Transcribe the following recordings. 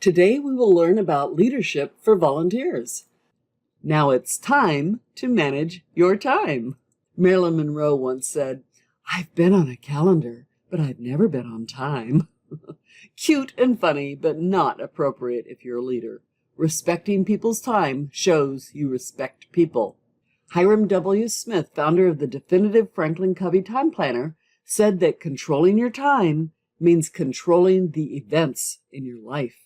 Today we will learn about leadership for volunteers. Now it's time to manage your time. Marilyn Monroe once said, "I've been on a calendar, but I've never been on time." Cute and funny, but not appropriate if you're a leader. Respecting people's time shows you respect people. Hiram W. Smith, founder of the definitive Franklin Covey Time Planner, said that controlling your time means controlling the events in your life.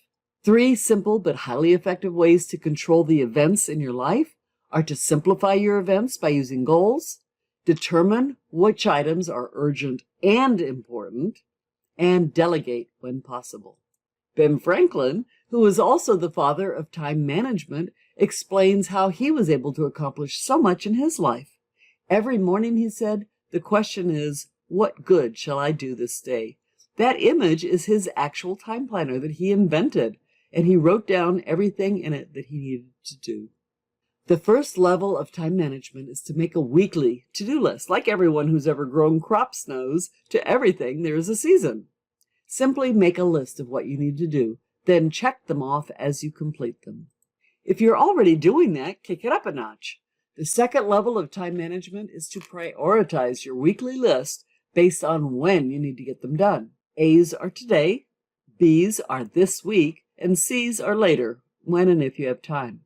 3 simple but highly effective ways to control the events in your life are to simplify your events by using goals, determine which items are urgent and important, and delegate when possible. Ben Franklin, who is also the father of time management, explains how he was able to accomplish so much in his life. Every morning, he said, the question is, what good shall I do this day? That image is his actual time planner that he invented, and he wrote down everything in it that he needed to do. The first level of time management is to make a weekly to-do list. Like everyone who's ever grown crops knows, to everything there is a season. Simply make a list of what you need to do, then check them off as you complete them. If you're already doing that, kick it up a notch. The second level of time management is to prioritize your weekly list based on when you need to get them done. A's are today, B's are this week, and C's are later, when and if you have time.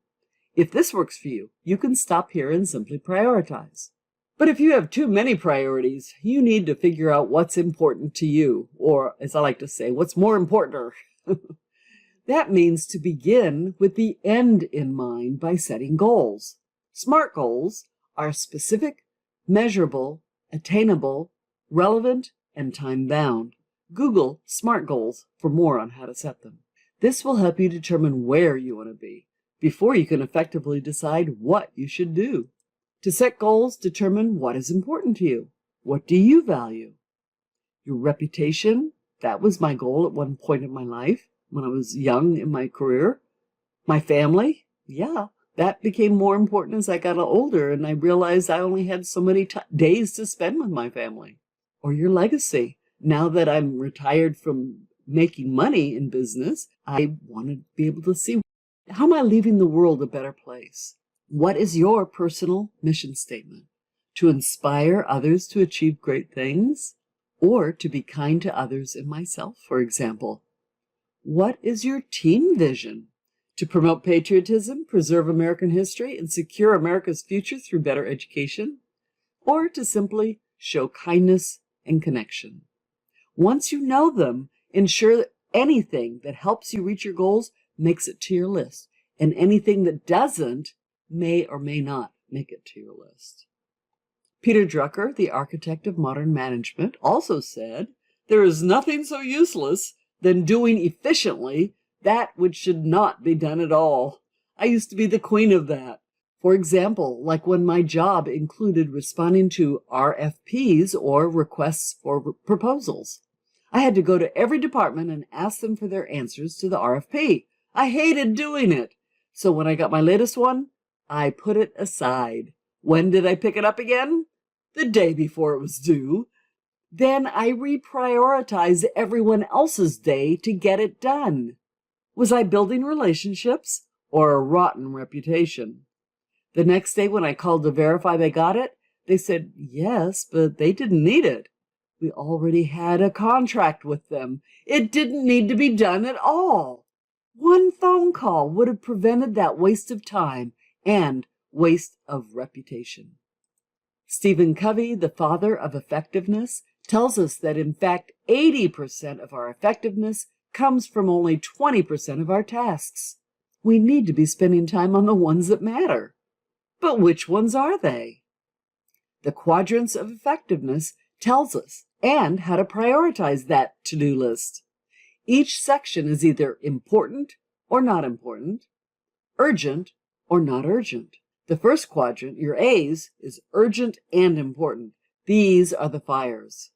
If this works for you, you can stop here and simply prioritize. But if you have too many priorities, you need to figure out what's important to you, or as I like to say, what's more important. That means to begin with the end in mind by setting goals. SMART goals are specific, measurable, attainable, relevant, and time-bound. Google SMART goals for more on how to set them. This will help you determine where you want to be before you can effectively decide what you should do. To set goals, determine what is important to you. What do you value? Your reputation, that was my goal at one point in my life when I was young in my career. My family, that became more important as I got older and I realized I only had so many days to spend with my family. Or your legacy. Now that I'm retired from making money in business, I want to be able to see, how am I leaving the world a better place? What is your personal mission statement? To inspire others to achieve great things, or to be kind to others and myself, for example? What is your team vision? To promote patriotism, preserve American history, and secure America's future through better education? Or to simply show kindness and connection? Once you know them, ensure that anything that helps you reach your goals makes it to your list, and anything that doesn't may or may not make it to your list. Peter Drucker, the architect of modern management, also said, "There is nothing so useless than doing efficiently that which should not be done at all." I used to be the queen of that. For example, like when my job included responding to RFPs or requests for proposals. I had to go to every department and ask them for their answers to the RFP. I hated doing it. So when I got my latest one, I put it aside. When did I pick it up again? The day before it was due. Then I reprioritized everyone else's day to get it done. Was I building relationships or a rotten reputation? The next day when I called to verify they got it, they said yes, but they didn't need it. We already had a contract with them. It didn't need to be done at all. One phone call would have prevented that waste of time and waste of reputation. Stephen Covey, the father of effectiveness, tells us that in fact 80% of our effectiveness comes from only 20% of our tasks. We need to be spending time on the ones that matter. But which ones are they? The quadrants of effectiveness tells us and how to prioritize that to-do list. Each section is either important or not important, urgent or not urgent. The first quadrant, your A's, is urgent and important. These are the fires.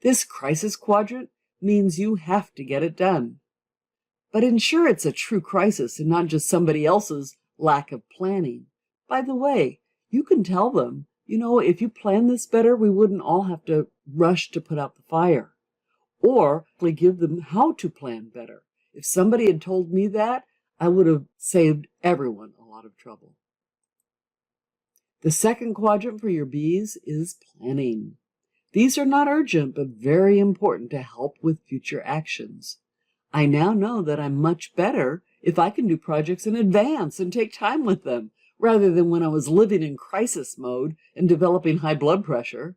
This crisis quadrant means you have to get it done. But ensure it's a true crisis and not just somebody else's lack of planning. By the way, you can tell them, if you plan this better, we wouldn't all have to rush to put out the fire. Or give them how to plan better. If somebody had told me that, I would have saved everyone a lot of trouble. The second quadrant for your Bs is planning. These are not urgent, but very important to help with future actions. I now know that I'm much better if I can do projects in advance and take time with them, rather than when I was living in crisis mode and developing high blood pressure.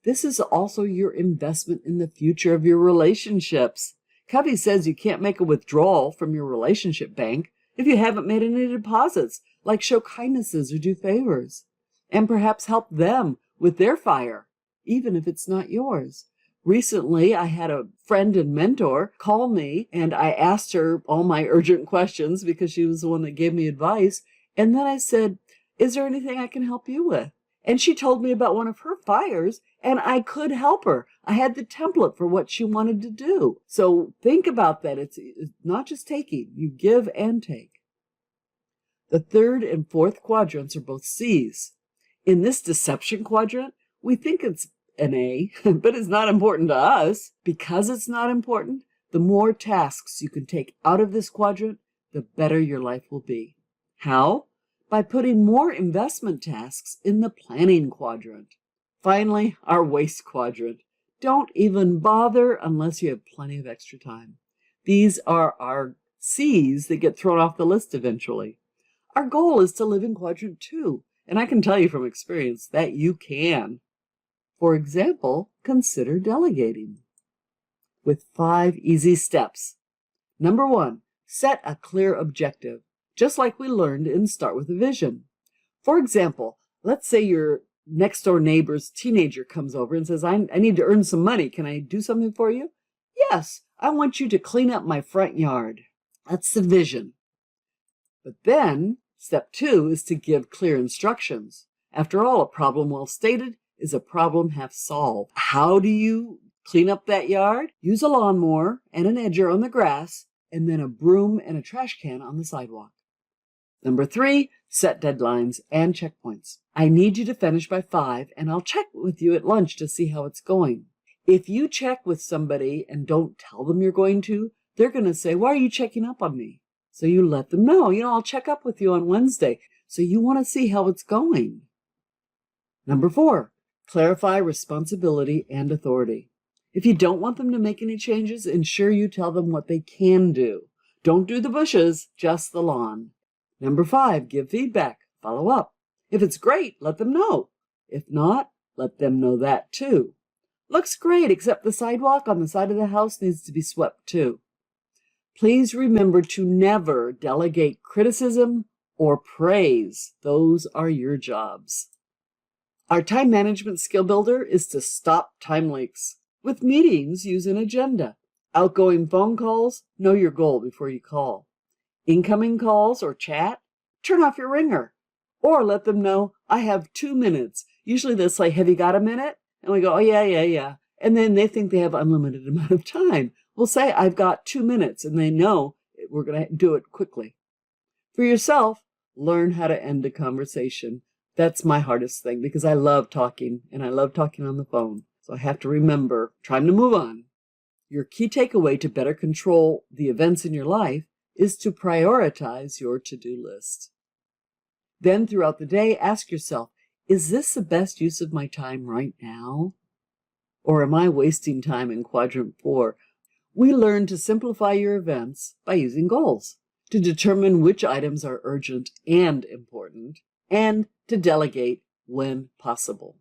This is also your investment in the future of your relationships. Covey says you can't make a withdrawal from your relationship bank if you haven't made any deposits, like show kindnesses or do favors, and perhaps help them with their fire, even if it's not yours. Recently, I had a friend and mentor call me, and I asked her all my urgent questions because she was the one that gave me advice. And then I said, "Is there anything I can help you with?" And she told me about one of her fires, and I could help her. I had the template for what she wanted to do. So think about that. It's not just taking, you give and take. The third and fourth quadrants are both C's. In this deception quadrant, we think it's an A, but it's not important to us. Because it's not important, the more tasks you can take out of this quadrant, the better your life will be. How? By putting more investment tasks in the planning quadrant. Finally, our waste quadrant. Don't even bother unless you have plenty of extra time. These are our C's that get thrown off the list eventually. Our goal is to live in quadrant 2, and I can tell you from experience that you can. For example, consider delegating with 5 easy steps. Number 1, set a clear objective, just like we learned in Start with a Vision. For example, let's say your next door neighbor's teenager comes over and says, I need to earn some money. Can I do something for you? Yes, I want you to clean up my front yard. That's the vision. But then, step 2 is to give clear instructions. After all, a problem well stated is a problem half solved. How do you clean up that yard? Use a lawnmower and an edger on the grass, and then a broom and a trash can on the sidewalk. Number 3, set deadlines and checkpoints. I need you to finish by 5, and I'll check with you at lunch to see how it's going. If you check with somebody and don't tell them you're going to, they're going to say, why are you checking up on me? So you let them know, I'll check up with you on Wednesday. So you want to see how it's going. Number 4, clarify responsibility and authority. If you don't want them to make any changes, ensure you tell them what they can do. Don't do the bushes, just the lawn. Number 5, give feedback. Follow up. If it's great, let them know. If not, let them know that too. Looks great, except the sidewalk on the side of the house needs to be swept too. Please remember to never delegate criticism or praise. Those are your jobs. Our time management skill builder is to stop time leaks. With meetings, use an agenda. Outgoing phone calls, know your goal before you call. Incoming calls or chat, turn off your ringer. Or let them know, I have 2 minutes. Usually they'll say, have you got a minute? And we go, oh, yeah. And then they think they have unlimited amount of time. We'll say, I've got 2 minutes, and they know we're going to do it quickly. For yourself, learn how to end a conversation. That's my hardest thing because I love talking, and I love talking on the phone. So I have to remember, time to move on. Your key takeaway to better control the events in your life is to prioritize your to-do list. Then throughout the day, ask yourself, is this the best use of my time right now? Or am I wasting time in quadrant 4? We learn to simplify your events by using goals, to determine which items are urgent and important, and to delegate when possible.